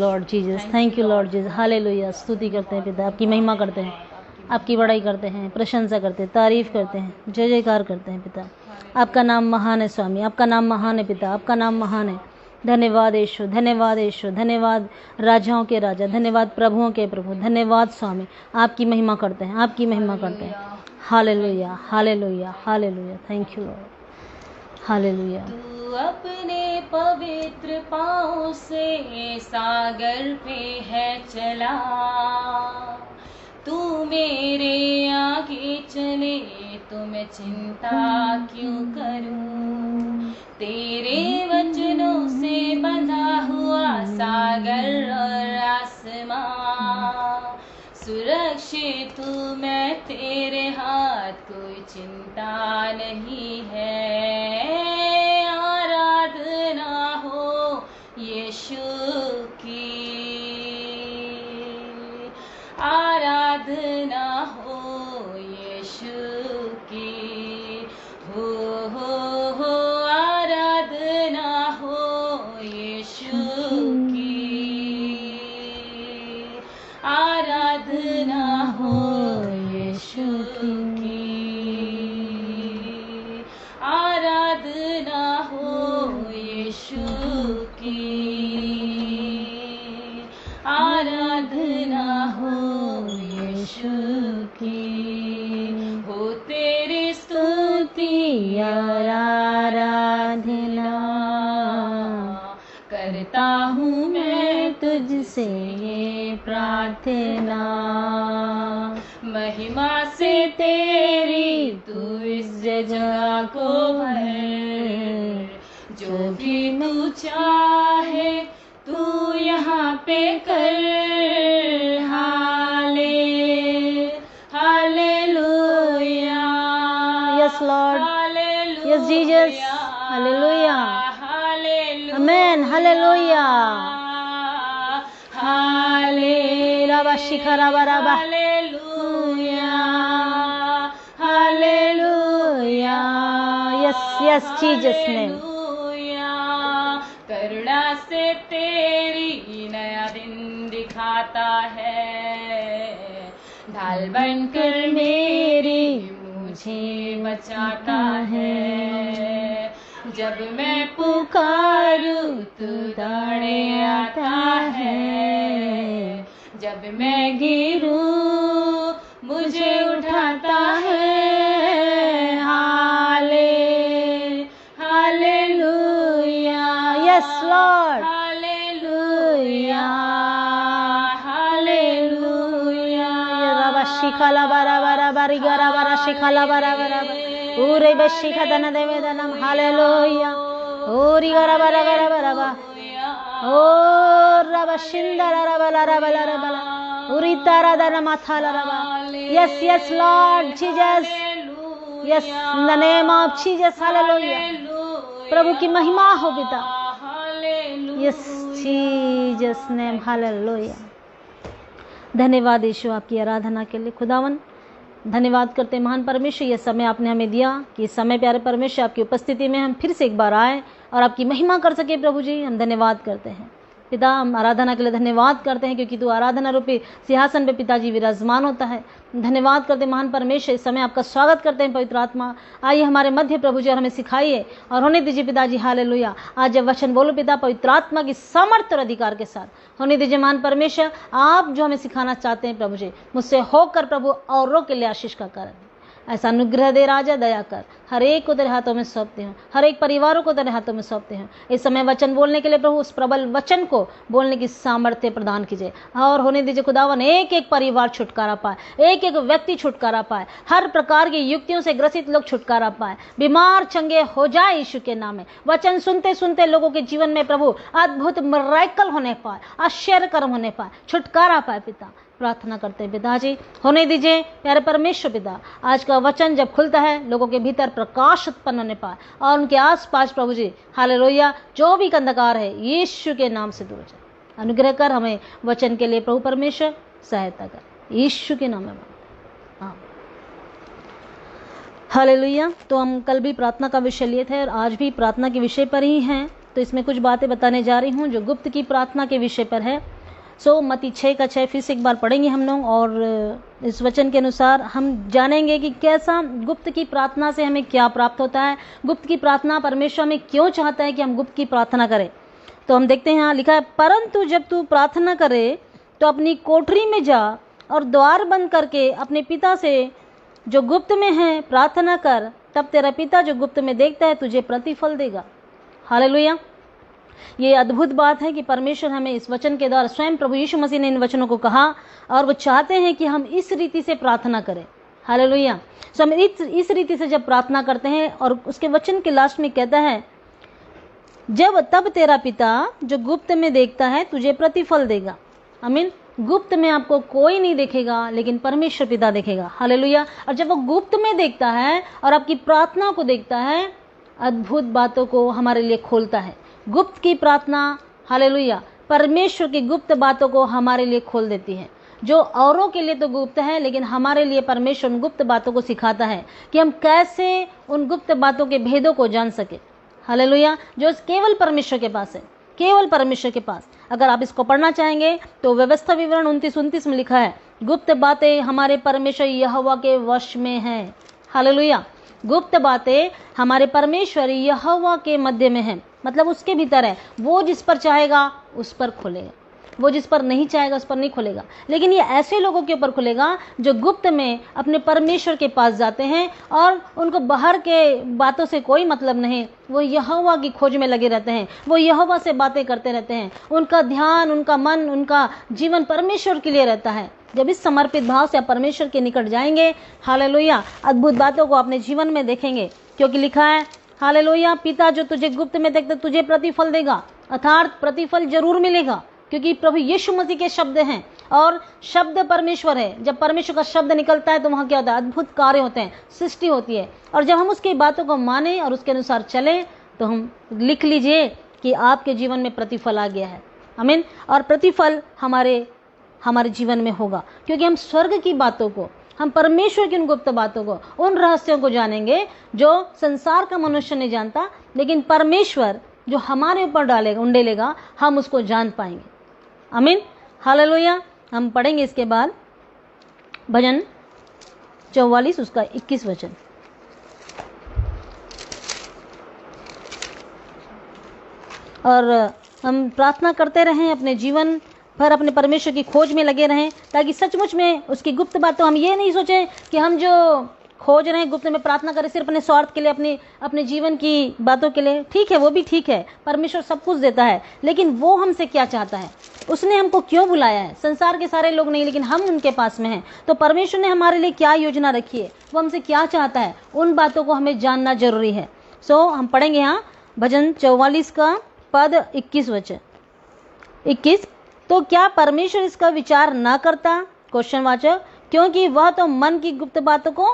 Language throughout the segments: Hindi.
Lord Jesus, thank you Lord Jesus, hallelujah. स्तुति करते हैं पिता, आपकी महिमा करते हैं, आपकी बड़ाई करते हैं, प्रशंसा करते हैं, तारीफ करते हैं, जय जयकार करते हैं पिता। आपका नाम महान है स्वामी, आपका नाम महान है पिता, आपका नाम महान है। धन्यवाद यीशु, धन्यवाद यीशु, धन्यवाद राजाओं के राजा, धन्यवाद प्रभुओं के प्रभु, धन्यवाद स्वामी। आपकी महिमा करते हैं, आपकी महिमा करते हैं। Hallelujah, hallelujah, hallelujah, thank you Lord, hallelujah. तू अपने पवित्र पाँव से सागर पे है चला, तू मेरे आगे चले तो मैं चिंता क्यों करूं। तेरे वचनों से बंधा हुआ सागर और आसमां, सुरक्षित हूँ मैं तेरे हाथ, कोई चिंता नहीं है। आराधना हो यीशु की, आराधना हो यीशु की, हो आराधना हो यीशु की, आराधना हो यीशु की, आराधना हो यीशु की, आराधना हो यीशु की। हो तेरी स्तुति और आराधना करता हूँ मैं तुझसे ये प्रार्थना। महिमा से तेरी तू इस जगह को भर, जो भी तू चाहे तू यहाँ पे कर। Hallelujah, yes Lord, yes Jesus, hallelujah, amen, hallelujah, hallelujah, शिखरा बराबा, hallelujah, hallelujah, yes yes Jesus ने। करुणा से तेरी नया दिन दिखाता है, ढाल बनकर मेरी मुझे बचाता है। जब मैं पुकारूं तू दौड़े आता है, जब मैं गिरूं मुझे उठाता है। Hallelujah, yes Lord, hallelujah, hallelujah. रबा शिखला बरा बरा बारी गरा बरा शिखला बरा बरा पूरे बशिखा दन देवे दनम, हालेलुया। ओरी गरा बरा बरा बरा बा, ओ रबा शिंदरा रबा रबा रबा उरी तारा दन माथा रबा। Yes yes Lord Jesus, yes in the name of Jesus, hallelujah. प्रभु की महिमा हो पिता, यस जीसस नेम, हालेलुया। धन्यवाद यीशु आपकी आराधना के लिए। खुदावन धन्यवाद करते महान परमेश्वर, यह समय आपने हमें दिया कि इस समय प्यारे परमेश्वर आपकी उपस्थिति में हम फिर से एक बार आए और आपकी महिमा कर सके। प्रभु जी हम धन्यवाद करते हैं पिता, हम आराधना के लिए धन्यवाद करते हैं क्योंकि तू आराधना रूपी सिंहासन पे पिताजी विराजमान होता है। धन्यवाद करते महान परमेश्वर, इस समय आपका स्वागत करते हैं पवित्र आत्मा। आइए हमारे मध्य प्रभु जी और हमें सिखाइए और होने दीजिए पिताजी, हालेलुया। आज जब वचन बोलो पिता, पवित्र आत्मा की सामर्थ्य और अधिकार के साथ होने दीजिए महान परमेश्वर। आप जो हमें सिखाना चाहते हैं प्रभु जी, मुझसे होकर प्रभु औरों के लिए आशीष का कारण ऐसा अनुग्रह दे राजा, दया कर। हर एक को तेरे हाथों में सौंपते हैं, हर एक परिवारों को तेरे हाथों में सौंपते हैं। इस समय वचन बोलने के लिए प्रभु उस प्रबल वचन को बोलने की सामर्थ्य प्रदान कीजिए और होने दीजिए खुदावन, एक एक परिवार छुटकारा पाए, एक एक व्यक्ति छुटकारा पाए, हर प्रकार की युक्तियों से ग्रसित लोग छुटकारा पाए, बीमार चंगे हो जाए यीशु के नाम में। वचन सुनते सुनते लोगों के जीवन में प्रभु अद्भुत मिरेकल होने पाए, आश्चर्य कर्म होने पाए, छुटकारा पाए पिता। प्रार्थना करते हैं पिताजी, होने दीजिए प्यारे परमेश्वर पिता। आज का वचन जब खुलता है लोगों के भीतर प्रकाश उत्पन्न होने पाए और उनके आसपास प्रभु जी हालेलुया जो भी अंधकार है यीशु के नाम से दूर हो जाए। अनुग्रह कर हमें वचन के लिए प्रभु परमेश्वर सहायता कर, यीशु के नाम में मांगते हैं, हालेलुया। तो हम कल भी प्रार्थना का विषय लिए थे और आज भी प्रार्थना के विषय पर ही हैं। तो इसमें कुछ बातें बताने जा रही हूँ जो गुप्त की प्रार्थना के विषय पर है। सो मत्ती 6:6 फिर से एक बार पढ़ेंगे हम लोग, और इस वचन के अनुसार हम जानेंगे कि कैसा गुप्त की प्रार्थना से हमें क्या प्राप्त होता है, गुप्त की प्रार्थना परमेश्वर में क्यों चाहता है कि हम गुप्त की प्रार्थना करें। तो हम देखते हैं यहाँ लिखा है, परंतु जब तू प्रार्थना करे तो अपनी कोठरी में जा और द्वार बंद करके अपने पिता से जो गुप्त में है प्रार्थना कर, तब तेरा पिता जो गुप्त में देखता है तुझे प्रतिफल देगा। हालेलुया। ये अद्भुत बात है कि परमेश्वर हमें इस वचन के द्वारा, स्वयं प्रभु यीशु मसीह ने इन वचनों को कहा और वो चाहते हैं कि हम इस रीति से प्रार्थना करें। हालेलुया। सो हम इस रीति से जब प्रार्थना करते हैं, और उसके वचन के लास्ट में कहता है, जब तब तेरा पिता जो गुप्त में देखता है तुझे प्रतिफल देगा। आमीन। गुप्त में आपको कोई नहीं देखेगा, लेकिन परमेश्वर पिता देखेगा। हालेलुया। और जब वो गुप्त में देखता है और आपकी प्रार्थना को देखता है, अद्भुत बातों को हमारे लिए खोलता है। गुप्त की प्रार्थना, हालेलुया, परमेश्वर की गुप्त बातों को हमारे लिए खोल देती है, जो औरों के लिए तो गुप्त है, लेकिन हमारे लिए परमेश्वर उन गुप्त बातों को सिखाता है कि हम कैसे उन गुप्त बातों के भेदों को जान सके। हालेलुया। जो केवल परमेश्वर के पास है, केवल परमेश्वर के पास। अगर आप इसको पढ़ना चाहेंगे तो व्यवस्था विवरण 29-29 में लिखा है, गुप्त बातें हमारे परमेश्वर यहोवा के वश में हैं। हालेलुया। गुप्त बातें हमारे परमेश्वर यहोवा के मध्य में है, मतलब उसके भीतर है। वो जिस पर चाहेगा उस पर खोलेगा, वो जिस पर नहीं चाहेगा उस पर नहीं खोलेगा। लेकिन ये ऐसे लोगों के ऊपर खुलेगा जो गुप्त में अपने परमेश्वर के पास जाते हैं और उनको बाहर के बातों से कोई मतलब नहीं, वो यहोवा की खोज में लगे रहते हैं, वो यहोवा से बातें करते रहते हैं। उनका ध्यान, उनका मन, उनका जीवन परमेश्वर के लिए रहता है। जब इस समर्पित भाव से आप परमेश्वर के निकट जाएंगे, हालेलुया, अद्भुत बातों को अपने जीवन में देखेंगे। क्योंकि लिखा है, हालेलुया, पिता जो तुझे गुप्त में देखता तुझे प्रतिफल देगा, अर्थात प्रतिफल जरूर मिलेगा, क्योंकि प्रभु यीशु मसीह के शब्द हैं और शब्द परमेश्वर है। जब परमेश्वर का शब्द निकलता है तो वहाँ क्या होता है? अद्भुत कार्य होते हैं, सृष्टि होती है। और जब हम उसकी बातों को माने और उसके अनुसार चले तो हम लिख लीजिए कि आपके जीवन में प्रतिफल आ गया है। आमीन। और प्रतिफल हमारे जीवन में होगा, क्योंकि हम स्वर्ग की बातों को, हम परमेश्वर की उन गुप्त बातों को, उन रहस्यों को जानेंगे जो संसार का मनुष्य नहीं जानता, लेकिन परमेश्वर जो हमारे ऊपर डालेगा, उंडेलेगा, हम उसको जान पाएंगे। आमीन। हालेलुया। हम पढ़ेंगे इसके बाद भजन 44 उसका 21 वचन। और हम प्रार्थना करते रहें, अपने जीवन भर अपने परमेश्वर की खोज में लगे रहें, ताकि सचमुच में उसकी गुप्त बातों, हम ये नहीं सोचें कि हम जो खोज रहे हैं गुप्त में प्रार्थना करें सिर्फ अपने स्वार्थ के लिए, अपने जीवन की बातों के लिए। ठीक है, वो भी ठीक है, परमेश्वर सब कुछ देता है, लेकिन वो हमसे क्या चाहता है, उसने हमको क्यों बुलाया है? संसार के सारे लोग नहीं, लेकिन हम उनके पास में हैं, तो परमेश्वर ने हमारे लिए क्या योजना रखी है, वो हमसे क्या चाहता है, उन बातों को हमें जानना जरूरी है। हम पढ़ेंगे यहाँ भजन 44 का पद 21 वचन 21। तो क्या परमेश्वर इसका विचार ना करता? क्वेश्चन वाचक। क्योंकि वह तो मन की गुप्त बातों को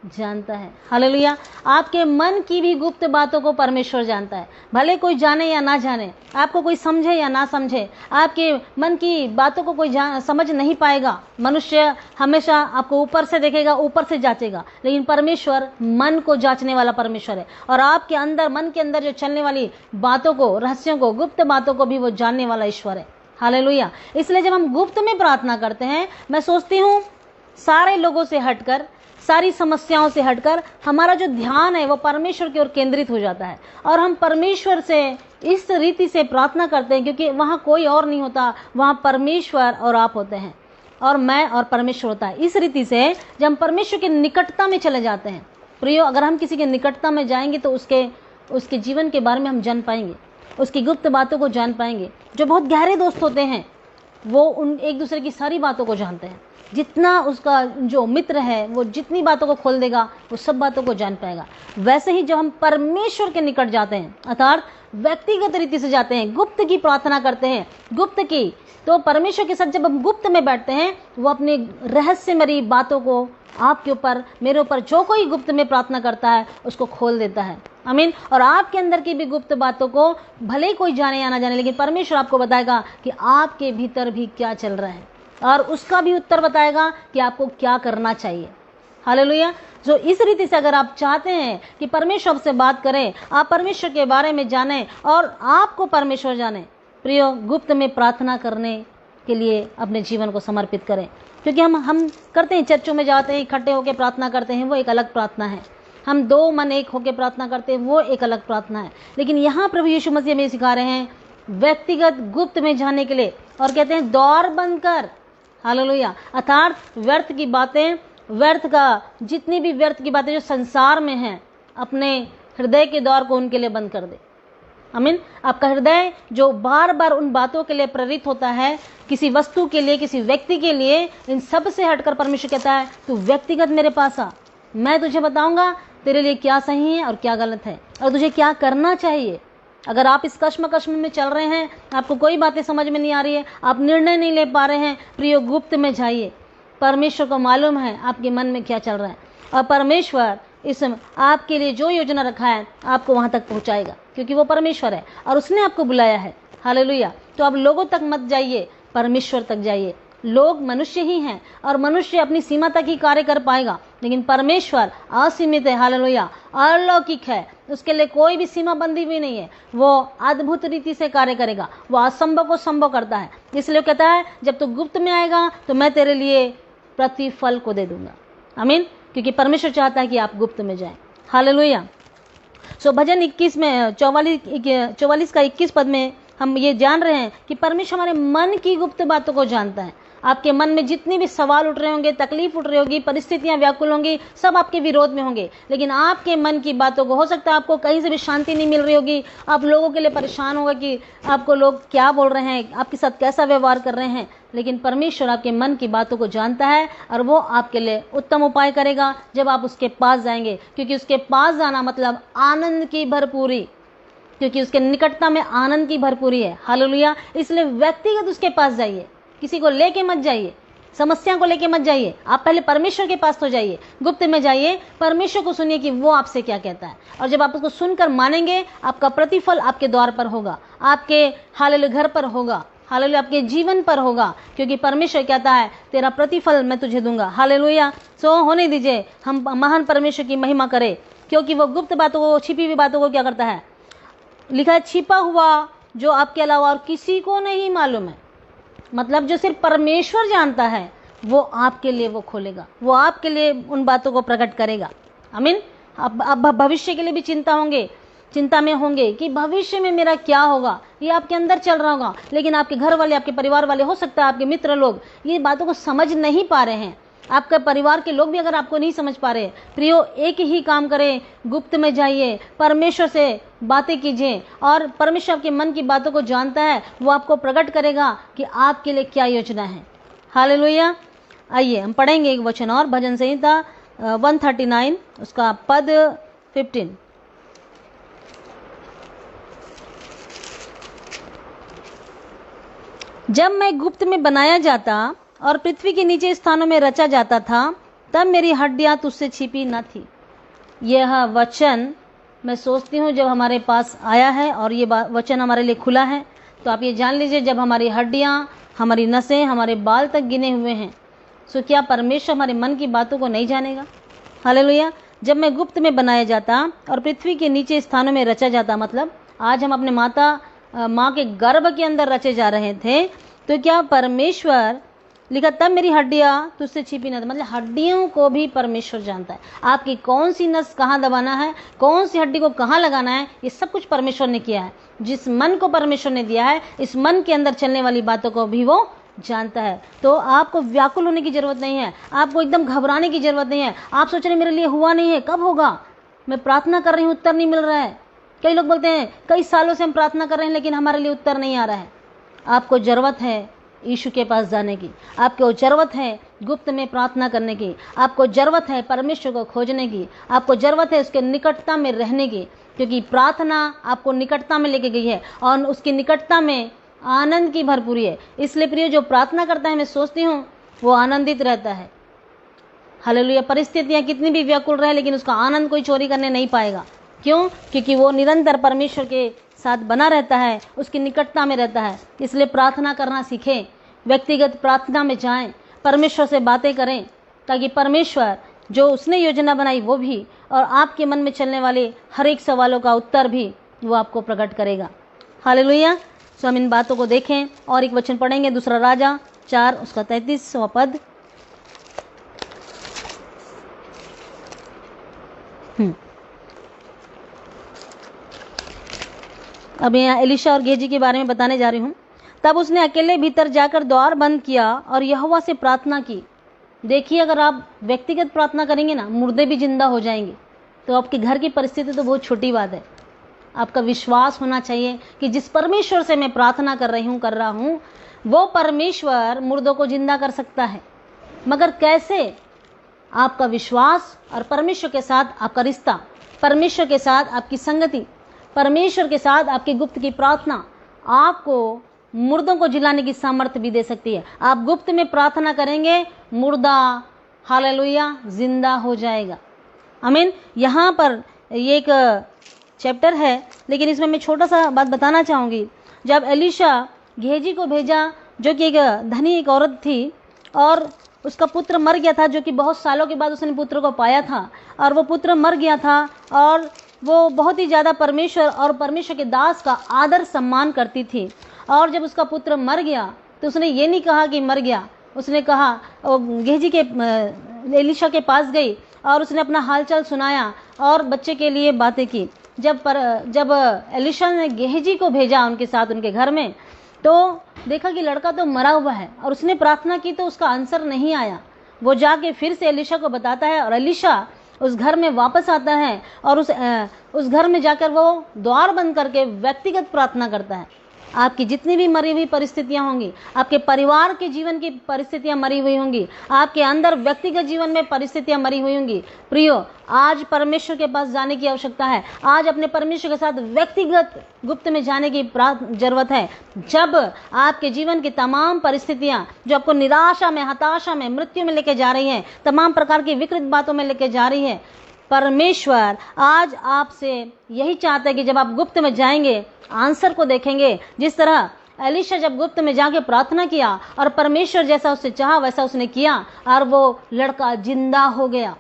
जानता है। हालेलुया। आपके मन की भी गुप्त बातों को परमेश्वर जानता है, भले कोई जाने या ना जाने, आपको कोई समझे या ना समझे, आपके मन की बातों को कोई समझ नहीं पाएगा। मनुष्य हमेशा आपको ऊपर से देखेगा, ऊपर से जांचेगा, लेकिन परमेश्वर मन को जांचने वाला परमेश्वर है, और आपके अंदर, मन के अंदर जो चलने वाली बातों को, रहस्यों को, गुप्त बातों को भी वो जानने वाला ईश्वर है। हालेलुया। इसलिए जब हम गुप्त में प्रार्थना करते हैं, मैं सोचती हूँ सारे लोगों से हटकर, सारी समस्याओं से हटकर हमारा जो ध्यान है वो परमेश्वर की ओर केंद्रित हो जाता है, और हम परमेश्वर से इस रीति से प्रार्थना करते हैं, क्योंकि वहाँ कोई और नहीं होता, वहाँ परमेश्वर और आप होते हैं, और मैं और परमेश्वर होता है। इस रीति से जब हम परमेश्वर की निकटता में चले जाते हैं, प्रियो, अगर हम किसी के निकटता में जाएंगे तो उसके जीवन के बारे में हम जान पाएंगे, उसकी गुप्त बातों को जान पाएंगे। जो बहुत गहरे दोस्त होते हैं वो उन एक दूसरे की सारी बातों को जानते हैं। जितना उसका जो मित्र है वो जितनी बातों को खोल देगा वो सब बातों को जान पाएगा। वैसे ही जब हम परमेश्वर के निकट जाते हैं, अर्थात व्यक्तिगत रीति से जाते हैं, गुप्त की प्रार्थना करते हैं, गुप्त की, तो परमेश्वर के साथ जब हम गुप्त में बैठते हैं, वो अपने रहस्यमयी बातों को आपके ऊपर, मेरे ऊपर, जो कोई गुप्त में प्रार्थना करता है उसको खोल देता है। आमीन। और आपके अंदर की भी गुप्त बातों को भले ही कोई जाने या ना जाने, लेकिन परमेश्वर आपको बताएगा कि आपके भीतर भी क्या चल रहा है, और उसका भी उत्तर बताएगा कि आपको क्या करना चाहिए। हालेलुया। जो इस रीति से अगर आप चाहते हैं कि परमेश्वर से बात करें, आप परमेश्वर के बारे में जानें और आपको परमेश्वर जाने, प्रियो, गुप्त में प्रार्थना करने के लिए अपने जीवन को समर्पित करें। क्योंकि हम करते हैं, चर्चों में जाते हैं, इकट्ठे होकर प्रार्थना करते हैं, वो एक अलग प्रार्थना है। हम 2 मन एक होकर प्रार्थना करते हैं, वो एक अलग प्रार्थना है। लेकिन यहाँ प्रभु यीशु मसीह हमें सिखा रहे हैं व्यक्तिगत गुप्त में जाने के लिए, और कहते हैं द्वार बंद कर। हालेलुया। अर्थात व्यर्थ की बातें, जितनी भी व्यर्थ की बातें जो संसार में हैं, अपने हृदय के द्वार को उनके लिए बंद कर दे। आमीन। आपका हृदय जो बार बार उन बातों के लिए प्रेरित होता है, किसी वस्तु के लिए, किसी व्यक्ति के लिए, इन सब से हटकर परमेश्वर कहता है तू व्यक्तिगत मेरे पास आ, मैं तुझे बताऊंगा तेरे लिए क्या सही है और क्या गलत है और तुझे क्या करना चाहिए। अगर आप इस कश्म में चल रहे हैं, आपको कोई बातें समझ में नहीं आ रही है, आप निर्णय नहीं ले पा रहे हैं, प्रियो गुप्त में जाइए। परमेश्वर को मालूम है आपके मन में क्या चल रहा है, और परमेश्वर इस आपके लिए जो योजना रखा है आपको वहां तक पहुंचाएगा, क्योंकि वो परमेश्वर है और उसने आपको बुलाया है। हालेलुया। तो आप लोगों तक मत जाइए, परमेश्वर तक जाइए। लोग मनुष्य ही हैं और मनुष्य अपनी सीमा तक ही कार्य कर पाएगा, लेकिन परमेश्वर असीमित है। हालेलुया। अलौकिक है, उसके लिए कोई भी सीमा बंदी भी नहीं है। वो अद्भुत रीति से कार्य करेगा, वो असंभव को संभव करता है। इसलिए कहता है जब तू गुप्त में आएगा तो मैं तेरे लिए प्रतिफल को दे दूंगा। आमीन। क्योंकि परमेश्वर चाहता है कि आप गुप्त में जाएं। हालेलुया। सो भजन 21 में 44 का 21 पद में हम ये जान रहे हैं कि परमेश्वर हमारे मन की गुप्त बातों को जानता है। आपके मन में जितनी भी सवाल उठ रहे होंगे, तकलीफ उठ रही होगी, परिस्थितियां व्याकुल होंगी, सब आपके विरोध में होंगे, लेकिन आपके मन की बातों को, हो सकता है आपको कहीं से भी शांति नहीं मिल रही होगी, आप लोगों के लिए परेशान होगा कि आपको लोग क्या बोल रहे हैं, आपके साथ कैसा व्यवहार कर रहे हैं, लेकिन परमेश्वर आपके मन की बातों को जानता है और वो आपके लिए उत्तम उपाय करेगा जब आप उसके पास जाएंगे। क्योंकि उसके पास जाना मतलब आनंद की भरपूरी, क्योंकि उसके निकटता में आनंद की भरपूरी है। हालेलुया। इसलिए व्यक्तिगत उसके पास जाइए, किसी को लेके मत जाइए, समस्या को लेके मत जाइए। आप पहले परमेश्वर के पास तो जाइए, गुप्त में जाइए, परमेश्वर को सुनिए कि वो आपसे क्या कहता है, और जब आप उसको सुनकर मानेंगे आपका प्रतिफल आपके द्वार पर होगा, आपके हालेलुया घर पर होगा, हालेलुया आपके जीवन पर होगा, क्योंकि परमेश्वर कहता है तेरा प्रतिफल मैं तुझे दूंगा। हालेलुया। सो होने दीजिए, हम महान परमेश्वर की महिमा करें, क्योंकि वो गुप्त बातों को, छिपी हुई बातों को क्या करता है, लिखा है छिपा हुआ जो आपके अलावा और किसी को नहीं मालूम है, मतलब जो सिर्फ परमेश्वर जानता है, वो आपके लिए वो खोलेगा, वो आपके लिए उन बातों को प्रकट करेगा। आमीन। अब भविष्य के लिए भी चिंता में होंगे कि भविष्य में मेरा क्या होगा, ये आपके अंदर चल रहा होगा, लेकिन आपके घर वाले, आपके परिवार वाले, हो सकता है आपके मित्र लोग ये बातों को समझ नहीं पा रहे हैं। आपके परिवार के लोग भी अगर आपको नहीं समझ पा रहे, प्रियो एक ही काम करें, गुप्त में जाइए, परमेश्वर से बातें कीजिए, और परमेश्वर आपके मन की बातों को जानता है, वो आपको प्रकट करेगा कि आपके लिए क्या योजना है। हालेलुया। आइए हम पढ़ेंगे एक वचन और, भजन संहिता 139 उसका पद 15। जब मैं गुप्त में बनाया जाता और पृथ्वी के नीचे स्थानों में रचा जाता था, तब मेरी हड्डियां तुझसे छिपी न थी। यह वचन मैं सोचती हूँ जब हमारे पास आया है और ये वचन हमारे लिए खुला है, तो आप ये जान लीजिए जब हमारी हड्डियां, हमारी नसें, हमारे बाल तक गिने हुए हैं, सो क्या परमेश्वर हमारे मन की बातों को नहीं जानेगा। हालेलुया। जब मैं गुप्त में बनाया जाता और पृथ्वी के नीचे स्थानों में रचा जाता, मतलब आज हम अपने माँ के गर्भ के अंदर रचे जा रहे थे, तो क्या परमेश्वर, लिखा तब मेरी हड्डियां तुझसे छिपी न थी, मतलब हड्डियों को भी परमेश्वर जानता है। आपकी कौन सी नस कहाँ दबाना है, कौन सी हड्डी को कहाँ लगाना है, ये सब कुछ परमेश्वर ने किया है। जिस मन को परमेश्वर ने दिया है, इस मन के अंदर चलने वाली बातों को भी वो जानता है। तो आपको व्याकुल होने की जरूरत नहीं है, आपको एकदम घबराने की जरूरत नहीं है। आप सोच रहे मेरे लिए हुआ नहीं है, कब होगा, मैं प्रार्थना कर रही हूँ उत्तर नहीं मिल रहा है। कई लोग बोलते हैं कई सालों से हम प्रार्थना कर रहे हैं लेकिन हमारे लिए उत्तर नहीं आ रहा है। आपको जरूरत है यीशु के पास जाने की, आपको जरूरत है गुप्त में प्रार्थना करने की, आपको जरूरत है परमेश्वर को खोजने की, आपको जरूरत है उसके निकटता में रहने की, क्योंकि प्रार्थना आपको निकटता में लेके गई है और उसकी निकटता में आनंद की भरपूरी है। इसलिए प्रिय, जो प्रार्थना करता है, मैं सोचती हूँ वो आनंदित रहता है। हालेलुया। परिस्थितियाँ कितनी भी व्याकुल रहे, लेकिन उसका आनंद कोई चोरी करने नहीं पाएगा। क्यों? क्योंकि वो निरंतर परमेश्वर के साथ बना रहता है, उसकी निकटता में रहता है। इसलिए प्रार्थना करना सीखें, व्यक्तिगत प्रार्थना में जाएं, परमेश्वर से बातें करें, ताकि परमेश्वर जो उसने योजना बनाई वो भी, और आपके मन में चलने वाले हर एक सवालों का उत्तर भी वो आपको प्रकट करेगा। हालेलुया। सो हम इन बातों को देखें और एक वचन पढ़ेंगे, दूसरा राजा 4 उसका 33वां पद। अब यहाँ एलिशा और गेहजी के बारे में बताने जा रही हूँ। तब उसने अकेले भीतर जाकर द्वार बंद किया और यहोवा से प्रार्थना की। देखिए, अगर आप व्यक्तिगत प्रार्थना करेंगे ना, मुर्दे भी जिंदा हो जाएंगे। तो आपके घर की परिस्थिति तो बहुत छोटी बात है। आपका विश्वास होना चाहिए कि जिस परमेश्वर से मैं प्रार्थना कर रहा हूँ वो परमेश्वर मुर्दों को जिंदा कर सकता है। मगर कैसे? आपका विश्वास और परमेश्वर के साथ आपका रिश्ता, परमेश्वर के साथ आपकी संगति, परमेश्वर के साथ आपकी गुप्त की प्रार्थना आपको मुर्दों को जिलाने की सामर्थ्य भी दे सकती है। आप गुप्त में प्रार्थना करेंगे, मुर्दा हालेलुया जिंदा हो जाएगा। आमीन। यहाँ पर ये एक चैप्टर है, लेकिन इसमें मैं छोटा सा बात बताना चाहूँगी। जब एलिशा गेहजी को भेजा, जो कि एक धनी एक औरत थी और उसका पुत्र मर गया था, जो कि बहुत सालों के बाद उसने पुत्र को पाया था, और वो पुत्र मर गया था और वो बहुत ही ज़्यादा परमेश्वर और परमेश्वर के दास का आदर सम्मान करती थी। और जब उसका पुत्र मर गया तो उसने ये नहीं कहा कि मर गया, उसने कहा, गेहजी के एलिशा के पास गई और उसने अपना हालचाल सुनाया और बच्चे के लिए बातें की। जब एलिशा ने गेहजी को भेजा उनके साथ उनके घर में, तो देखा कि लड़का तो मरा हुआ है और उसने प्रार्थना की तो उसका आंसर नहीं आया। वो जाके फिर से एलिशा को बताता है और एलिशा उस घर में वापस आता है और उस घर में जाकर वो द्वार बंद करके व्यक्तिगत प्रार्थना करता है। आपकी जितनी भी मरी हुई परिस्थितियां होंगी, आपके परिवार के जीवन की परिस्थितियां मरी हुई होंगी, आपके अंदर व्यक्तिगत जीवन में परिस्थितियां मरी हुई होंगी, प्रियो आज परमेश्वर के पास जाने की आवश्यकता है। आज अपने परमेश्वर के साथ व्यक्तिगत गुप्त में जाने की जरूरत है। जब आपके जीवन की तमाम परिस्थितियां जो आपको निराशा में, हताशा में, मृत्यु में लेके जा रही हैं, तमाम प्रकार की विकृत बातों में लेके जा रही है, परमेश्वर आज आपसे यही चाहता है कि जब आप गुप्त में जाएंगे आंसर को देखेंगे। जिस तरह एलिशा जब गुप्त में जाके प्रार्थना किया और परमेश्वर जैसा उससे चाहा वैसा उसने किया और वो लड़का जिंदा हो गया।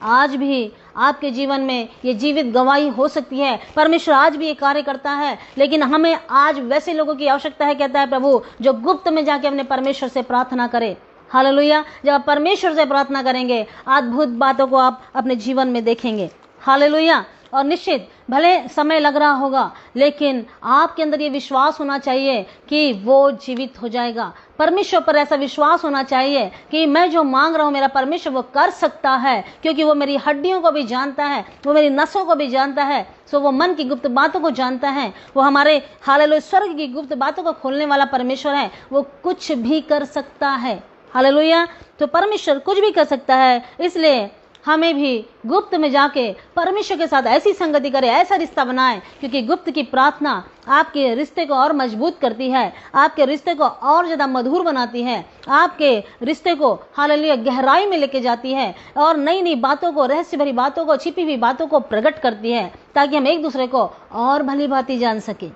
आज भी आपके जीवन में ये जीवित गवाही हो सकती है। परमेश्वर आज भी ये कार्य करता है, लेकिन हमें आज वैसे लोगों की आवश्यकता है, कहता है प्रभु, जो गुप्त में जाके अपने परमेश्वर से प्रार्थना करे। हालेलुया। जब आप परमेश्वर से प्रार्थना करेंगे अद्भुत बातों को आप अपने जीवन में देखेंगे। हालेलुया। और निश्चित भले समय लग रहा होगा, लेकिन आपके अंदर ये विश्वास होना चाहिए कि वो जीवित हो जाएगा। परमेश्वर पर ऐसा विश्वास होना चाहिए कि मैं जो मांग रहा हूँ मेरा परमेश्वर वो कर सकता है, क्योंकि वो मेरी हड्डियों को भी जानता है, वो मेरी नसों को भी जानता है, सो वो मन की गुप्त बातों को जानता है। वो हमारे हालेलुया स्वर्ग की गुप्त बातों को खोलने वाला परमेश्वर है। वो कुछ भी कर सकता है। हालेलुया। तो परमेश्वर कुछ भी कर सकता है, इसलिए हमें भी गुप्त में जाके परमेश्वर के साथ ऐसी संगति करें, ऐसा रिश्ता बनाएं, क्योंकि गुप्त की प्रार्थना आपके रिश्ते को और मजबूत करती है, आपके रिश्ते को और ज़्यादा मधुर बनाती है, आपके रिश्ते को हालेलुया गहराई में लेके जाती है और नई नई बातों को, रहस्य भरी बातों को, छिपी हुई बातों को प्रकट करती है, ताकि हम एक दूसरे को और भली भांति जान सके।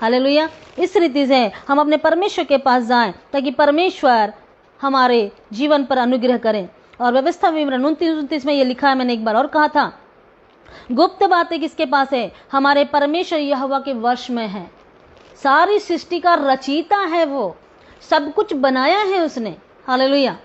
हालेलुया। इस रीति से हम अपने परमेश्वर के पास जाएं ताकि परमेश्वर हमारे जीवन पर अनुग्रह करें। और व्यवस्था विवरण 29 में ये लिखा है, मैंने एक बार और कहा था, गुप्त बातें किसके पास है? हमारे परमेश्वर यहोवा के वश में है। सारी सृष्टि का रचयिता है, वो सब कुछ बनाया है उसने। हालेलुया।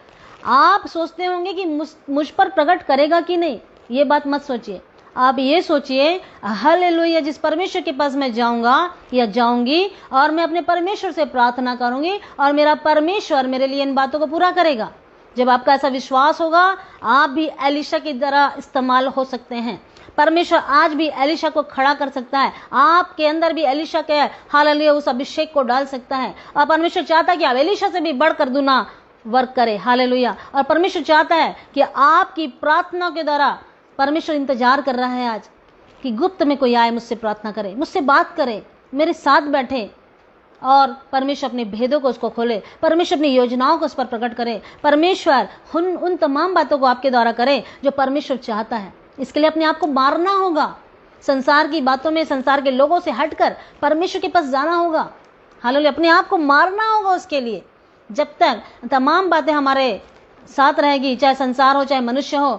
आप सोचते होंगे कि मुझ पर प्रकट करेगा कि नहीं, ये बात मत सोचिए। आप ये सोचिए, हालेलुया, जिस परमेश्वर के पास मैं जाऊंगा या जाऊंगी और मैं अपने परमेश्वर से प्रार्थना करूंगी और मेरा परमेश्वर मेरे लिए इन बातों को पूरा करेगा। जब आपका ऐसा विश्वास होगा, आप भी एलिशा की तरह इस्तेमाल हो सकते हैं। परमेश्वर आज भी एलिशा को खड़ा कर सकता है। आपके अंदर भी एलिशा के हालेलुया उस अभिषेक को डाल सकता है। और परमेश्वर चाहता है कि आप एलिशा से भी बढ़कर दुना वर्क करें। हालेलुया। और परमेश्वर चाहता है कि आपकी प्रार्थना के द्वारा, परमेश्वर इंतजार कर रहा है आज कि गुप्त में कोई आए, मुझसे प्रार्थना करे, मुझसे बात करे, मेरे साथ बैठे और परमेश्वर अपने भेदों को उसको खोले, परमेश्वर अपनी योजनाओं को उस पर प्रकट करे, परमेश्वर उन तमाम बातों को आपके द्वारा करे जो परमेश्वर चाहता है। इसके लिए अपने आप को मारना होगा, संसार की बातों में, संसार के लोगों से हटकर परमेश्वर के पास जाना होगा। हालेलुया। अपने आप को मारना होगा उसके लिए। जब तक तमाम बातें हमारे साथ रहेगी, चाहे संसार हो चाहे मनुष्य हो,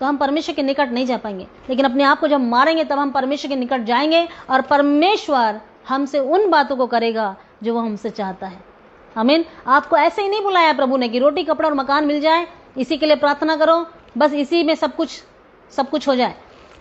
तो हम परमेश्वर के निकट नहीं जा पाएंगे। लेकिन अपने आप को जब मारेंगे तब हम परमेश्वर के निकट जाएंगे और परमेश्वर हमसे उन बातों को करेगा जो वो हमसे चाहता है। आमीन। आपको ऐसे ही नहीं बुलाया प्रभु ने कि रोटी कपड़ा और मकान मिल जाए, इसी के लिए प्रार्थना करो, बस इसी में सब कुछ हो जाए।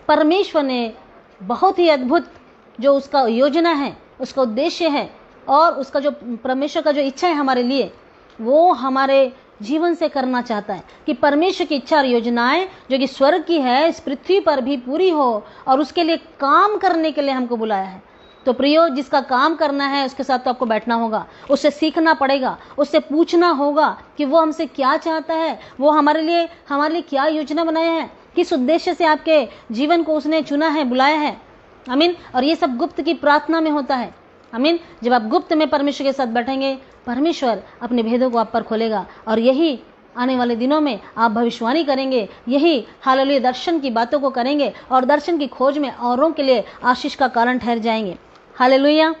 परमेश्वर ने बहुत ही अद्भुत जो उसका योजना है, उसका उद्देश्य है, और उसका जो परमेश्वर का जो इच्छा है हमारे लिए, वो हमारे जीवन से करना चाहता है कि परमेश्वर की इच्छा और योजनाएं जो कि स्वर्ग की है इस पृथ्वी पर भी पूरी हो, और उसके लिए काम करने के लिए हमको बुलाया है। तो प्रियो, जिसका काम करना है उसके साथ तो आपको बैठना होगा, उससे सीखना पड़ेगा, उससे पूछना होगा कि वो हमसे क्या चाहता है, वो हमारे लिए क्या योजना बनाया है, किस उद्देश्य से आपके जीवन को उसने चुना है, बुलाया है। आमीन। और ये सब गुप्त की प्रार्थना में होता है। आमीन। जब आप गुप्त में परमेश्वर के साथ बैठेंगे, परमेश्वर अपने भेदों को आप पर खोलेगा, और यही आने वाले दिनों में आप भविष्यवाणी करेंगे, यही हालेलुया दर्शन की बातों को करेंगे, और दर्शन की खोज में औरों के लिए आशीष का कारण ठहर जाएंगे। Hallelujah,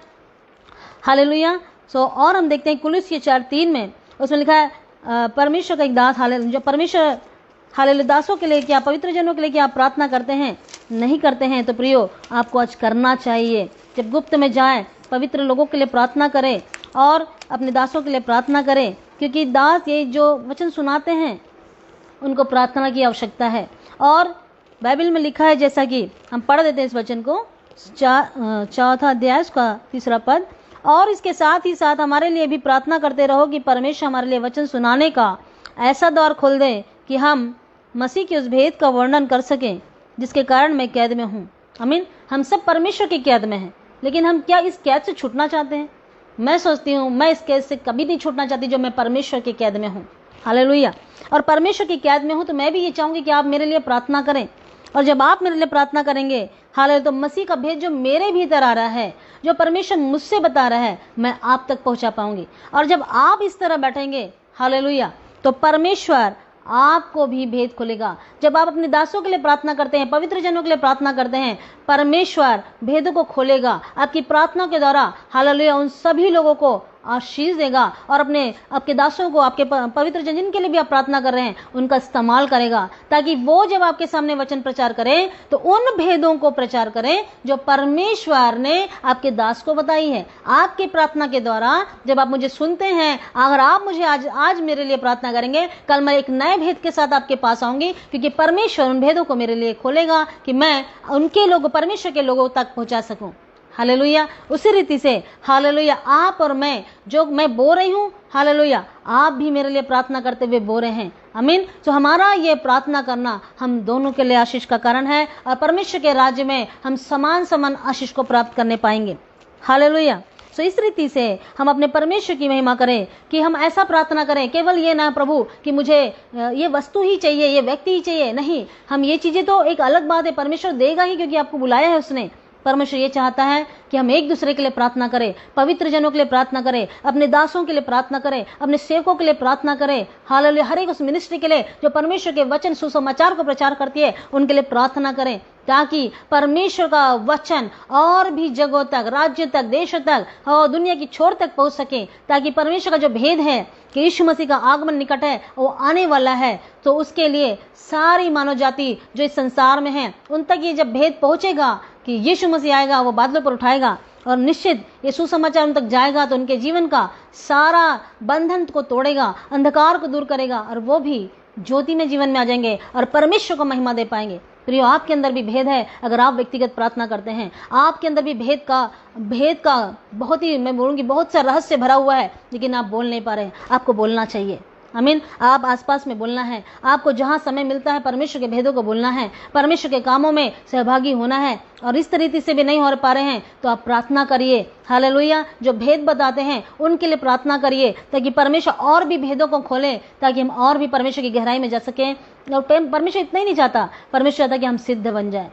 hallelujah. सो और हम देखते हैं कुलुस्सी 4:3 में, उसमें लिखा है परमेश्वर का एक दास, जो परमेश्वर हालेलुया दासों के लिए क्या, पवित्र जनों के लिए क्या आप प्रार्थना करते हैं, नहीं करते हैं? तो प्रियो, आपको आज करना चाहिए। जब गुप्त में जाएं, पवित्र लोगों के लिए प्रार्थना करें और अपने दासों के लिए प्रार्थना करें, क्योंकि दास ये जो वचन सुनाते हैं उनको प्रार्थना की आवश्यकता है। और बाइबल में लिखा है, जैसा कि हम पढ़ देते हैं इस वचन को, 4 अध्याय का 3 पद, और इसके साथ ही साथ हमारे लिए भी प्रार्थना करते रहो कि परमेश्वर हमारे लिए वचन सुनाने का ऐसा द्वार खोल दे कि हम मसीह के उस भेद का वर्णन कर सकें जिसके कारण मैं कैद में हूँ। आमीन। हम सब परमेश्वर की कैद में हैं, लेकिन हम क्या इस कैद से छूटना चाहते हैं? मैं सोचती हूँ मैं इस कैद से कभी नहीं छूटना चाहती जो मैं परमेश्वर की कैद में हूँ। हालेलुया। और परमेश्वर की कैद में हूँ तो मैं भी ये चाहूँगी कि आप मेरे लिए प्रार्थना करें, और जब आप मेरे लिए प्रार्थना करेंगे, हालेलुया, तो मसीह का भेद जो मेरे भीतर आ रहा है, जो परमेश्वर मुझसे बता रहा है, मैं आप तक पहुँचा पाऊँगी। और जब आप इस तरह बैठेंगे, हालेलुया, तो परमेश्वर आपको भी भेद खुलेगा। जब आप अपने दासों के लिए प्रार्थना करते हैं, पवित्र जनों के लिए प्रार्थना करते हैं, परमेश्वर भेदों को खोलेगा आपकी प्रार्थना के द्वारा। हालेलुया। उन सभी लोगों को आशीष देगा, और आपके दासों को, आपके पवित्र जन जिनके लिए भी आप प्रार्थना कर रहे हैं, उनका इस्तेमाल करेगा, ताकि वो जब आपके सामने वचन प्रचार करें तो उन भेदों को प्रचार करें जो परमेश्वर ने आपके दास को बताई है। आपके प्रार्थना के द्वारा जब आप मुझे सुनते हैं, अगर आप मुझे आज मेरे लिए प्रार्थना करेंगे, कल मैं एक नए भेद के साथ आपके पास आऊंगी, क्योंकि परमेश्वर उन भेदों को मेरे लिए खोलेगा कि मैं उनके लोगों, परमेश्वर के लोगों तक पहुंचा सकूं। हालेलुया। उसी रीति से हालेलुया, आप और मैं, जो मैं बो रही हूँ, हालेलुया, आप भी मेरे लिए प्रार्थना करते हुए बो रहे हैं। आमीन। तो हमारा ये प्रार्थना करना हम दोनों के लिए आशीष का कारण है, और परमेश्वर के राज्य में हम समान आशीष को प्राप्त करने पाएंगे। हालेलुया। सो इस रीति से हम अपने परमेश्वर की महिमा करें कि हम ऐसा प्रार्थना करें, केवल ये ना प्रभु कि मुझे ये वस्तु ही चाहिए, ये व्यक्ति ही चाहिए, नहीं, हम ये चीज़ें तो एक अलग बात है, परमेश्वर देगा ही, क्योंकि आपको बुलाया है उसने। परमेश्वर ये चाहता है कि हम एक दूसरे के लिए प्रार्थना करें, पवित्र जनों के लिए प्रार्थना करें, अपने दासों के लिए प्रार्थना करें, अपने सेवकों के लिए प्रार्थना करें। हालेलुया। हर एक उस मिनिस्ट्री के लिए जो परमेश्वर के वचन सुसमाचार को प्रचार करती है, उनके लिए प्रार्थना करें, ताकि परमेश्वर का वचन और भी जगहों तक, राज्य तक, देशों तक और दुनिया की छोर तक पहुंच सके, ताकि परमेश्वर का जो भेद है कि यीशु मसीह का आगमन निकट है, वो आने वाला है, तो उसके लिए सारी मानव जाति जो इस संसार में है, उन तक ये जब भेद पहुंचेगा कि यीशु मसीह आएगा, वो बादलों पर उठाएगा, और निश्चित ये सुसमाचार उन तक जाएगा, तो उनके जीवन का सारा बंधन को तोड़ेगा, अंधकार को दूर करेगा, और वो भी ज्योति में जीवन में आ जाएंगे और परमेश्वर को महिमा दे पाएंगे। प्रियो, आपके अंदर भी भेद है। अगर आप व्यक्तिगत प्रार्थना करते हैं, आपके अंदर भी भेद का बहुत ही, मैं बोलूँगी, बहुत सा रहस्य भरा हुआ है, लेकिन आप बोल नहीं पा रहे हैं। आपको बोलना चाहिए। आमीन। आप आसपास में बोलना है, आपको जहाँ समय मिलता है परमेश्वर के भेदों को बोलना है, परमेश्वर के कामों में सहभागी होना है। और इस तरीके से भी नहीं हो पा रहे हैं तो आप प्रार्थना करिए। हालेलुया। जो भेद बताते हैं उनके लिए प्रार्थना करिए, ताकि परमेश्वर और भी भेदों को खोले, ताकि हम और भी परमेश्वर की गहराई में जा सकें। और परमेश्वर इतना ही नहीं चाहता, परमेश्वर चाहता कि हम सिद्ध बन जाए।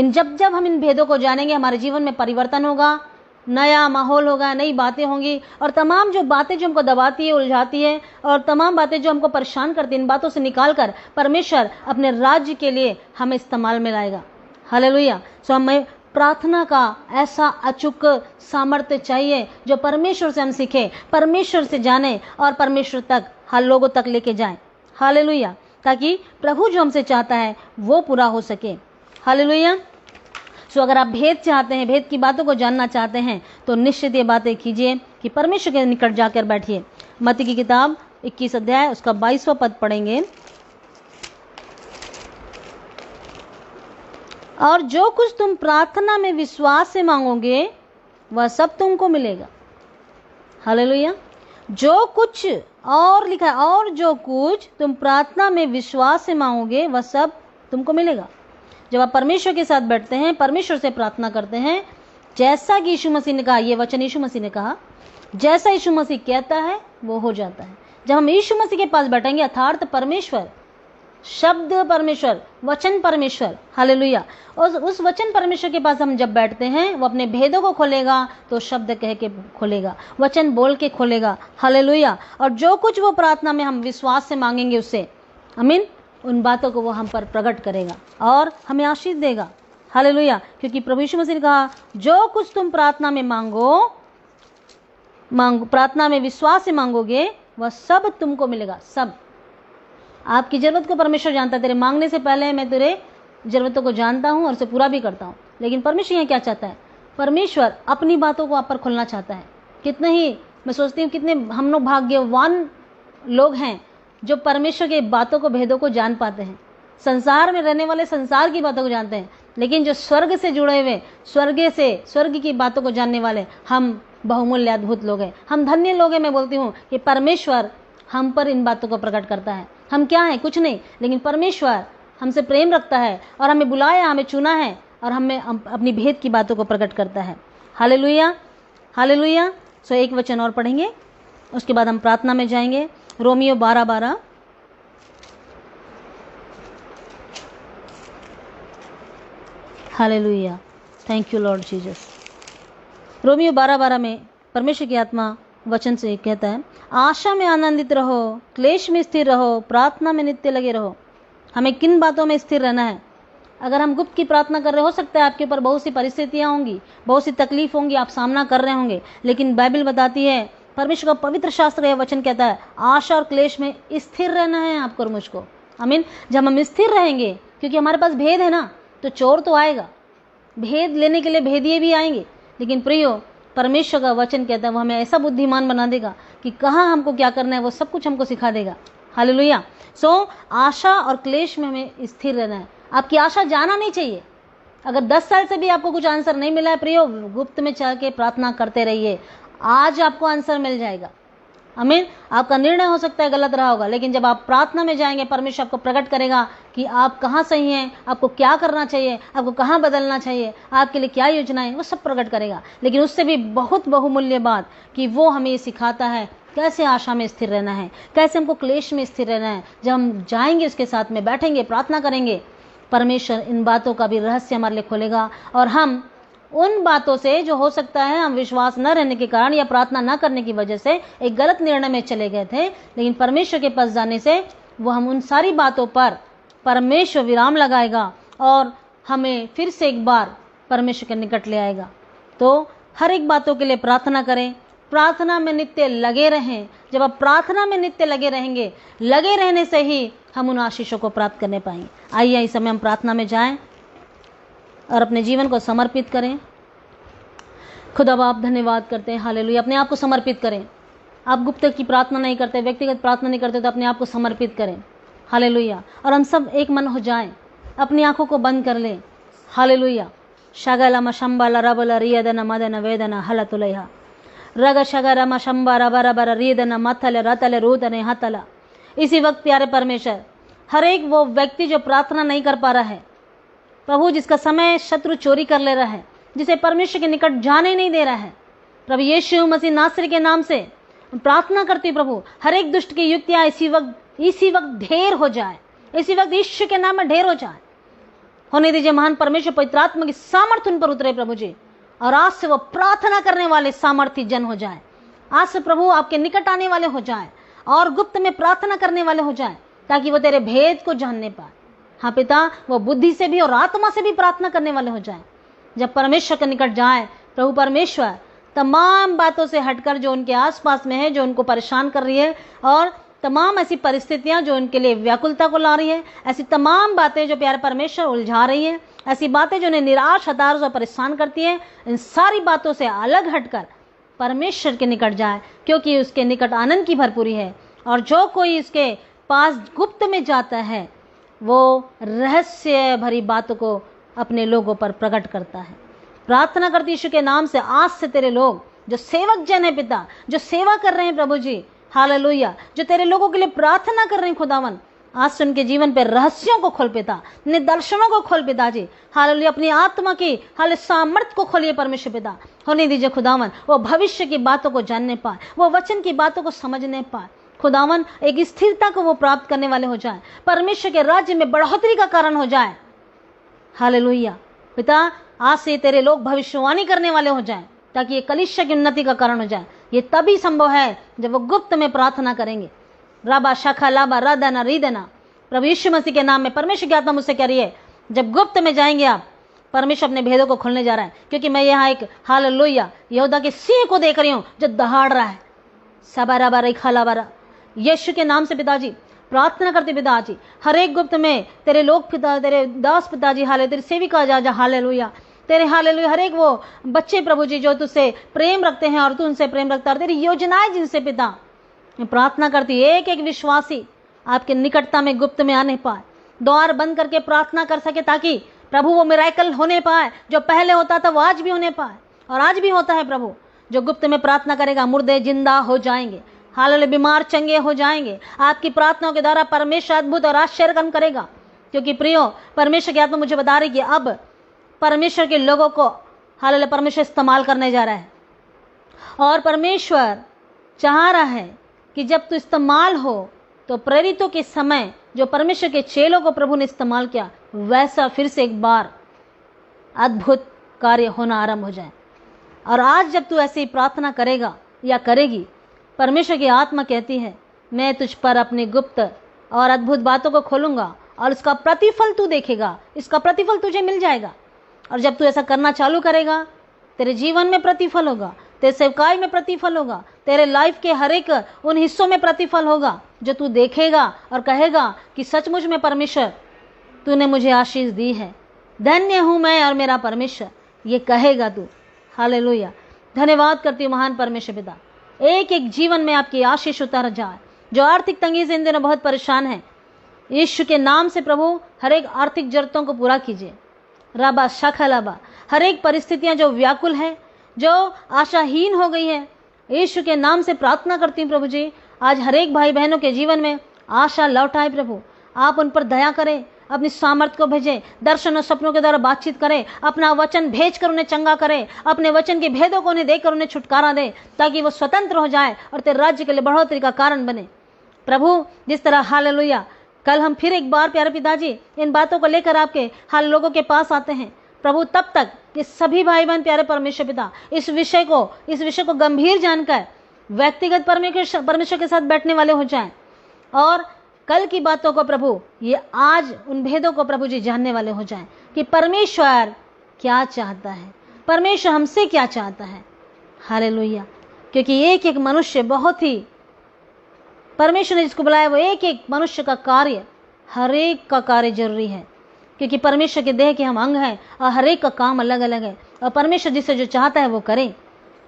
जब हम इन भेदों को जानेंगे, हमारे जीवन में परिवर्तन होगा, नया माहौल होगा, नई बातें होंगी, और तमाम जो बातें जो हमको दबाती है, उलझाती है, और तमाम बातें जो हमको परेशान करती है, इन बातों से निकाल कर परमेश्वर अपने राज्य के लिए हमें इस्तेमाल में लाएगा। हालेलुया। सो हमें प्रार्थना का ऐसा अचूक सामर्थ्य चाहिए जो परमेश्वर से हम सीखें, परमेश्वर से जाने और परमेश्वर तक, हर लोगों तक लेके जाएं। हालेलुया। ताकि प्रभु जो हमसे चाहता है वो पूरा हो सके। हालेलुया। सो अगर आप भेद चाहते हैं, भेद की बातों को जानना चाहते हैं, तो निश्चित ये बातें कीजिए कि परमेश्वर के निकट जाकर बैठिए। मत्ती की किताब 21 अध्याय उसका 22वां पद पढ़ेंगे। और जो कुछ तुम प्रार्थना में विश्वास से मांगोगे वह सब तुमको मिलेगा। हालेलुया। जो कुछ, और लिखा है, और जो कुछ तुम प्रार्थना में विश्वास से मांगोगे वह सब तुमको मिलेगा। जब आप परमेश्वर के साथ बैठते हैं, परमेश्वर से प्रार्थना करते हैं, जैसा कि यीशु मसीह ने कहा, ये वचन यीशु मसीह ने कहा, जैसा यीशु मसीह कहता है वो हो जाता है। जब हम यीशु मसीह के पास बैठेंगे, अर्थात परमेश्वर, शब्द परमेश्वर, वचन परमेश्वर, हालेलुया, और उस वचन परमेश्वर के पास हम जब बैठते हैं, वो अपने भेदों को खोलेगा, तो शब्द कह के खोलेगा, वचन बोल के खोलेगा, हालेलुया। और जो कुछ वो प्रार्थना में हम विश्वास से मांगेंगे उससे, आमीन, उन बातों को वो हम पर प्रकट करेगा और हमें आशीष देगा, हालेलुया। क्योंकि प्रभु यीशु मसीह ने कहा, जो कुछ तुम प्रार्थना में मांगो, प्रार्थना में विश्वास से मांगोगे वह सब तुमको मिलेगा। सब, आपकी जरूरत को परमेश्वर जानता है। तेरे मांगने से पहले मैं तेरे जरूरतों को जानता हूँ और उसे पूरा भी करता हूँ। लेकिन परमेश्वर यहाँ क्या चाहता है? परमेश्वर अपनी बातों को आप पर खोलना चाहता है। कितने ही, मैं सोचती हूँ कितने हम लोग भाग्यवान लोग हैं जो परमेश्वर के बातों को, भेदों को जान पाते हैं। संसार में रहने वाले संसार की बातों को जानते हैं, लेकिन जो स्वर्ग से जुड़े हुए, स्वर्ग की बातों को जानने वाले, हम बहुमूल्य अद्भुत लोग हैं, हम धन्य लोग हैं। मैं बोलती हूँ कि परमेश्वर हम पर इन बातों को प्रकट करता है। हम क्या हैं? कुछ नहीं, लेकिन परमेश्वर हमसे प्रेम रखता है और हमें बुलाया, हमें चुना है और हमें अपनी भेद की बातों को प्रकट करता है। Hallelujah, hallelujah. सो एक वचन और पढ़ेंगे, उसके बाद हम प्रार्थना में जाएंगे। Romeo 12:12। Hallelujah, thank you Lord Jesus. Romeo 12:12 में परमेश्वर की आत्मा वचन से कहता है, आशा में आनंदित रहो, क्लेश में स्थिर रहो, प्रार्थना में नित्य लगे रहो। हमें किन बातों में स्थिर रहना है? अगर हम गुप्त की प्रार्थना कर रहे, हो सकता है आपके ऊपर बहुत सी परिस्थितियां होंगी, बहुत सी तकलीफ होंगी, आप सामना कर रहे होंगे, लेकिन बाइबल बताती है, परमेश्वर का पवित्र शास्त्र का यह वचन कहता है, आशा और क्लेश में स्थिर रहना है आपको और मुझको। आमीन। जब हम स्थिर रहेंगे, क्योंकि हमारे पास भेद है ना, तो चोर तो आएगा, भेद लेने के लिए भेदिए भी आएंगे, लेकिन प्रियो, परमेश्वर का वचन कहता है वो हमें ऐसा बुद्धिमान बना देगा कि कहाँ हमको क्या करना है वो सब कुछ हमको सिखा देगा। हालेलुया। सो आशा और क्लेश में हमें स्थिर रहना है। आपकी आशा जाना नहीं चाहिए। अगर 10 साल से भी आपको कुछ आंसर नहीं मिला है, प्रियो, गुप्त में चल के प्रार्थना करते रहिए, आज आपको आंसर मिल जाएगा। आमीन। आपका निर्णय हो सकता है गलत रहा होगा, लेकिन जब आप प्रार्थना में जाएंगे, परमेश्वर आपको प्रकट करेगा कि आप कहाँ सही हैं, आपको क्या करना चाहिए, आपको कहाँ बदलना चाहिए, आपके लिए क्या योजनाएं, वो सब प्रकट करेगा। लेकिन उससे भी बहुत बहुमूल्य बात कि वो हमें ये सिखाता है कैसे आशा में स्थिर रहना है, कैसे हमको क्लेश में स्थिर रहना है। जब हम जाएंगे, उसके साथ में बैठेंगे, प्रार्थना करेंगे, परमेश्वर इन बातों का भी रहस्य हमारे लिए खोलेगा और हम उन बातों से, जो हो सकता है हम विश्वास न रहने के कारण या प्रार्थना न करने की वजह से एक गलत निर्णय में चले गए थे, लेकिन परमेश्वर के पास जाने से वो हम उन सारी बातों पर परमेश्वर विराम लगाएगा और हमें फिर से एक बार परमेश्वर के निकट ले आएगा। तो हर एक बातों के लिए प्रार्थना करें, प्रार्थना में नित्य लगे रहें। जब आप प्रार्थना में नित्य लगे रहेंगे, लगे रहने से ही हम उन आशीषों को प्राप्त करने पाएंगे। आइए इस समय हम प्रार्थना में जाएं और अपने जीवन को समर्पित करें। खुदा बाप, धन्यवाद करते हैं, हालेलुया। अपने आप को समर्पित करें। आप गुप्त की प्रार्थना नहीं करते, व्यक्तिगत प्रार्थना नहीं करते, तो अपने आप को समर्पित करें, हालेलुया। और हम सब एक मन हो जाएं, अपनी आंखों को बंद कर लें, हालेलुया। शगलम शंबल रबल रियदन मदन वेदन हलतुलय रग शगरम शंब रबर बर रियदन मथल रतल रूदन हतला। इसी वक्त प्यारे परमेश्वर, हर एक वो व्यक्ति जो प्रार्थना नहीं कर पा रहा है प्रभु, जिसका समय शत्रु चोरी कर ले रहा है, जिसे परमेश्वर के निकट जाने नहीं दे रहा है, प्रभु यीशु मसीह नासरी के नाम से प्रार्थना करती प्रभु, हर एक दुष्ट की युक्तियां इसी वक्त ढेर हो जाए, इसी वक्त यीशु के नाम में ढेर हो जाए। होने दीजिए महान परमेश्वर, पवित्र आत्मा की सामर्थ्य उन पर उतरे प्रभु जी, और आज से वो प्रार्थना करने वाले सामर्थ्य जन हो जाए। आज से प्रभु आपके निकट आने वाले हो जाए और गुप्त में प्रार्थना करने वाले हो जाए, ताकि वो तेरे भेद को जानने पाए। हाँ पिता, वो बुद्धि से भी और आत्मा से भी प्रार्थना करने वाले हो जाए। जब परमेश्वर के निकट जाए प्रभु परमेश्वर, तमाम बातों से हटकर जो उनके आसपास में है, जो उनको परेशान कर रही है, और तमाम ऐसी परिस्थितियां जो उनके लिए व्याकुलता को ला रही है, ऐसी तमाम बातें जो प्यारे परमेश्वर उलझा रही है ऐसी बातें जो उन्हें निराश, हताश और परेशान करती हैं, इन सारी बातों से अलग हटकर परमेश्वर के निकट जाए, क्योंकि उसके निकट आनंद की भरपूरी है। और जो कोई इसके पास गुप्त में जाता है वो रहस्य भरी बातों को अपने लोगों पर प्रकट करता है। प्रार्थना करती यीशु के नाम से, आज से तेरे लोग जो सेवक जन है पिता, जो सेवा कर रहे हैं प्रभु जी, हालेलुया, जो तेरे लोगों के लिए प्रार्थना कर रहे हैं खुदावन, आज से उनके जीवन पे रहस्यों को खोल पिता, निदर्शनों को खोल पिताजी, हालेलुया, अपनी आत्मा की हाल सामर्थ को खोलिए परमेश्वर पिता। होने दीजिए खुदावन, वो भविष्य की बातों को जानने पाए, वो वचन की बातों को समझने पाए खुदावन, एक स्थिरता को वो प्राप्त करने वाले हो जाए, परमेश्वर के राज्य में बढ़ोतरी का कारण हो जाए। हालेलुया पिता, आज से तेरे लोग भविष्यवाणी करने वाले हो जाएं, ताकि ये कलीसिया की उन्नति का कारण हो जाए। ये तभी संभव है जब वो गुप्त में प्रार्थना करेंगे। राबा शाखा लाबा रादाना रीदना, प्रभु यीशु मसीह के नाम में परमेश्वर की आत्मा मुझसे कह रही है, जब गुप्त में जाएंगे आप, परमेश्वर अपने भेदों को खोलने जा रहा है। क्योंकि मैं यहाँ एक हालेलुया यहूदा के सिंह को देख रही हूँ जो दहाड़ रहा है। सबारा रेखा लाबारा, यीशु के नाम से पिताजी प्रार्थना करते पिताजी, हर एक गुप्त में तेरे लोग पिता, तेरे दास पिताजी, हाले तेरी सेविका जा जा, हालेलुया तेरे, हालेलुया हर एक वो बच्चे प्रभु जी जो तुझसे प्रेम रखते हैं और तू उनसे प्रेम रखता है, तेरी योजनाएं जिनसे पिता मैं प्रार्थना करती, एक एक विश्वासी आपके निकटता में गुप्त में आने पाए, द्वार बंद करके प्रार्थना कर सके, ताकि प्रभु वो मिराकल होने पाए जो पहले होता था, वो आज भी होने पाए और आज भी होता है। प्रभु जो गुप्त में प्रार्थना करेगा मुर्दे जिंदा हो जाएंगे, हालेलुया बीमार चंगे हो जाएंगे। आपकी प्रार्थनाओं के द्वारा परमेश्वर अद्भुत और आश्चर्य काम करेगा। क्योंकि प्रियो, परमेश्वर की आत्मा मुझे बता रही कि अब परमेश्वर के लोगों को हालेलुया परमेश्वर इस्तेमाल करने जा रहा है, और परमेश्वर चाह रहा है कि जब तू इस्तेमाल हो तो प्रेरितों के समय जो परमेश्वर के चेलों को प्रभु ने इस्तेमाल किया, वैसा फिर से एक बार अद्भुत कार्य होना आरंभ हो जाए। और आज जब तू ऐसी प्रार्थना करेगा या करेगी, परमेश्वर की आत्मा कहती है, मैं तुझ पर अपनी गुप्त और अद्भुत बातों को खोलूंगा और इसका प्रतिफल तू देखेगा, इसका प्रतिफल तुझे मिल जाएगा। और जब तू ऐसा करना चालू करेगा, तेरे जीवन में प्रतिफल होगा, तेरे सेवकाई में प्रतिफल होगा, तेरे लाइफ के हर एक उन हिस्सों में प्रतिफल होगा जो तू देखेगा और कहेगा कि सचमुच में परमेश्वर तूने मुझे आशीष दी है, धन्य हूँ मैं और मेरा परमेश्वर, ये कहेगा तू। हालेलुया, धन्यवाद करती हूँ महान परमेश्वर पिता, एक एक जीवन में आपकी आशीष उतर जाए। जो आर्थिक तंगी से इन दिनों बहुत परेशान है, यीशु के नाम से प्रभु हर एक आर्थिक जरूरतों को पूरा कीजिए। राबा शाखा लाबा, हर एक परिस्थितियां जो व्याकुल है, जो आशाहीन हो गई है, यीशु के नाम से प्रार्थना करती हूँ प्रभु जी, आज हर एक भाई बहनों के जीवन में आशा लौटाए प्रभु, आप उन पर दया करें, अपनी सामर्थ्य को भेजें, दर्शन और सपनों के द्वारा बातचीत करें, अपना वचन भेजकर उन्हें चंगा करें, अपने वचन के भेदों को उन्हें देकर उन्हें छुटकारा दें, ताकि वो स्वतंत्र हो जाए और तेरे राज्य के लिए बढ़ोतरी का कारण बने। प्रभु जिस तरह हालेलुया कल हम फिर एक बार प्यारे पिताजी इन बातों को लेकर आपके हाल लोगों के पास आते हैं प्रभु, तब तक ये सभी भाई बहन प्यारे परमेश्वर पिता इस विषय को गंभीर जानकर व्यक्तिगत परमेश्वर के साथ बैठने वाले हो जाएं, और कल की बातों को प्रभु ये आज उन भेदों को प्रभु जी जानने वाले हो जाएं कि परमेश्वर क्या चाहता है, परमेश्वर हमसे क्या चाहता है। हालेलुया, क्योंकि एक एक मनुष्य बहुत ही परमेश्वर ने जिसको बुलाया, वो एक एक मनुष्य का कार्य, हर एक का कार्य जरूरी है, क्योंकि परमेश्वर के देह के हम अंग हैं और हर एक का काम अलग अलग है, और परमेश्वर जिससे जो चाहता है वो करें।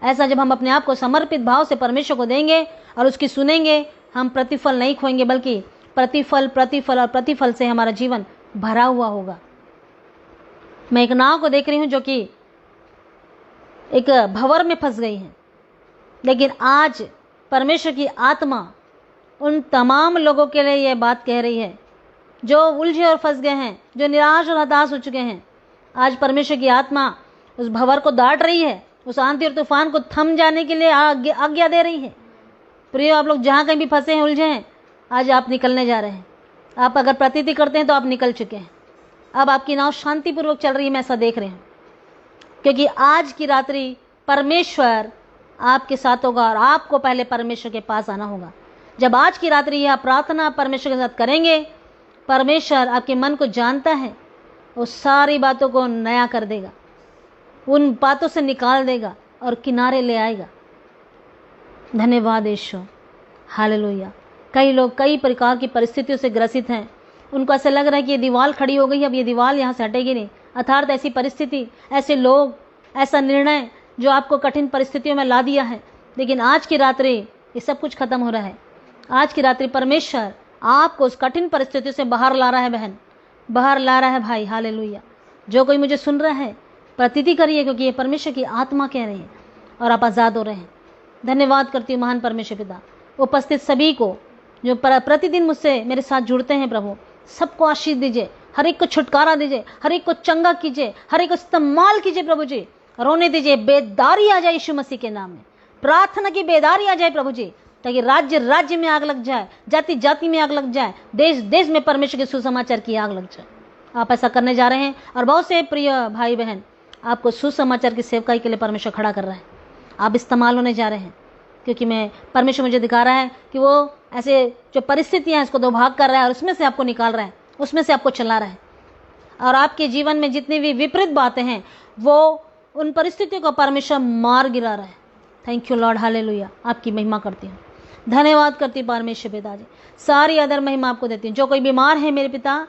ऐसा जब हम अपने आप को समर्पित भाव से परमेश्वर को देंगे और उसकी सुनेंगे, हम प्रतिफल नहीं खोएंगे, बल्कि प्रतिफल से हमारा जीवन भरा हुआ होगा। मैं एक नाव को देख रही हूँ जो कि एक भंवर में फंस गई है, लेकिन आज परमेश्वर की आत्मा उन तमाम लोगों के लिए यह बात कह रही है जो उलझे और फंस गए हैं, जो निराश और हताश हो चुके हैं। आज परमेश्वर की आत्मा उस भंवर को दाट रही है, उस आंधी और तूफान को थम जाने के लिए आज्ञा दे रही है। प्रिय, आप लोग जहाँ कहीं भी फंसे हैं, उलझे हैं, आज आप निकलने जा रहे हैं। आप अगर प्रतीति करते हैं तो आप निकल चुके हैं। अब आपकी नाव शांतिपूर्वक चल रही है, मैं ऐसा देख रही हूँ, क्योंकि आज की रात्रि परमेश्वर आपके साथ होगा और आपको पहले परमेश्वर के पास आना होगा। जब आज की रात्रि यह प्रार्थना परमेश्वर के साथ करेंगे, परमेश्वर आपके मन को जानता है, वो सारी बातों को नया कर देगा, उन बातों से निकाल देगा और किनारे ले आएगा। धन्यवाद यीशु, हालेलुया। कई लोग कई प्रकार की परिस्थितियों से ग्रसित हैं, उनको ऐसा लग रहा है कि ये दीवार खड़ी हो गई, अब ये दीवार यहाँ से हटेगी नहीं, अर्थात ऐसी परिस्थिति, ऐसे लोग, ऐसा निर्णय जो आपको कठिन परिस्थितियों में ला दिया है। लेकिन आज की रात्रि ये सब कुछ खत्म हो रहा है। आज की रात्रि परमेश्वर आपको उस कठिन परिस्थिति से बाहर ला रहा है बहन, बाहर ला रहा है भाई। हालेलुया। जो कोई मुझे सुन रहा है प्रतीति करिए, क्योंकि ये परमेश्वर की आत्मा कह रही है और आप आज़ाद हो रहे हैं। धन्यवाद करती हूँ महान परमेश्वर पिता, उपस्थित सभी को जो प्रतिदिन मुझसे मेरे साथ जुड़ते हैं। प्रभु सबको आशीष दीजिए, हर एक को छुटकारा दीजिए, हर एक को चंगा कीजिए, हर एक को इस्तेमाल कीजिए प्रभु जी। रोने दीजिए, बेदारी आ जाए यीशु मसीह के नाम में। प्रार्थना की बेदारी आ जाए प्रभु जी, ताकि राज्य राज्य में आग लग जाए, जाति जाति में आग लग जाए, देश देश में परमेश्वर के सुसमाचार की आग लग जाए। आप ऐसा करने जा रहे हैं और बहुत से प्रिय भाई बहन आपको सुसमाचार की सेवकाई के लिए परमेश्वर खड़ा कर रहा है। आप इस्तेमाल होने जा रहे हैं, क्योंकि मैं परमेश्वर मुझे दिखा रहा है कि वो ऐसे जो परिस्थितियां हैं इसको दो भाग कर रहा है और उसमें से आपको निकाल रहा है, उसमें से आपको चला रहा है। और आपके जीवन में जितनी भी विपरीत बातें हैं वो उन परिस्थितियों को परमेश्वर मार गिरा रहा है। Thank you Lord, hallelujah. आपकी महिमा करती हूँ, धन्यवाद करती हूँ परमेश्वर पिताजी। सारी अदर महिमा आपको देती हूँ। जो कोई बीमार है मेरे पिता,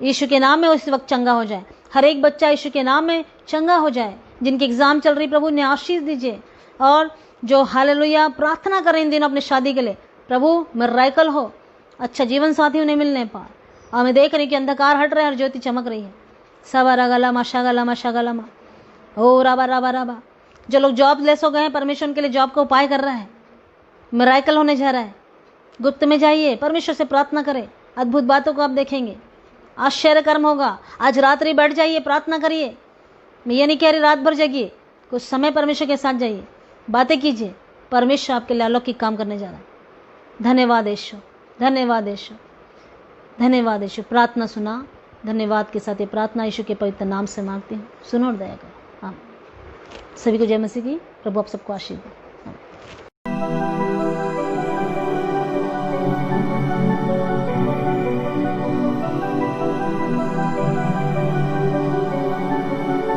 यीशु के नाम में उस वक्त चंगा हो जाए। हर एक बच्चा यीशु के नाम में चंगा हो जाए। जिनकी एग्जाम चल रही प्रभु उन्हें आशीष दीजिए। और जो हालेलुया प्रार्थना करें इन दिनों अपनी शादी के लिए, प्रभु मिराकल हो, अच्छा जीवन साथी उन्हें मिलने पाए। और मैं देख रही कि अंधकार हट रहा है और ज्योति चमक रही है। सवारा गलामा शागलामा शागलामा ओ राबा राबा राबा। जो लोग जॉब लेस हो गए हैं, परमेश्वर उनके लिए जॉब का उपाय कर रहा है। मिराकल होने जा रहा है। गुप्त में जाइए, परमेश्वर से प्रार्थना करें, अद्भुत बातों को आप देखेंगे, आश्चर्य कर्म होगा। आज रात्रि बैठ जाइए, प्रार्थना करिए। मैं ये नहीं कह रही रात भर जगिए, कुछ समय परमेश्वर के साथ जाइए, बातें कीजिए। परमेश्वर आपके लिए अलौकिक काम करने जा रहा है। धन्यवाद यीशु, धन्यवाद यीशु, धन्यवाद यीशु। प्रार्थना सुना, धन्यवाद के साथ ये प्रार्थना यीशु के पवित्र नाम से मांगती हूँ। सुनो और दया करो। हाँ, सभी को जय मसीह की। प्रभु आप सबको आशीष दे।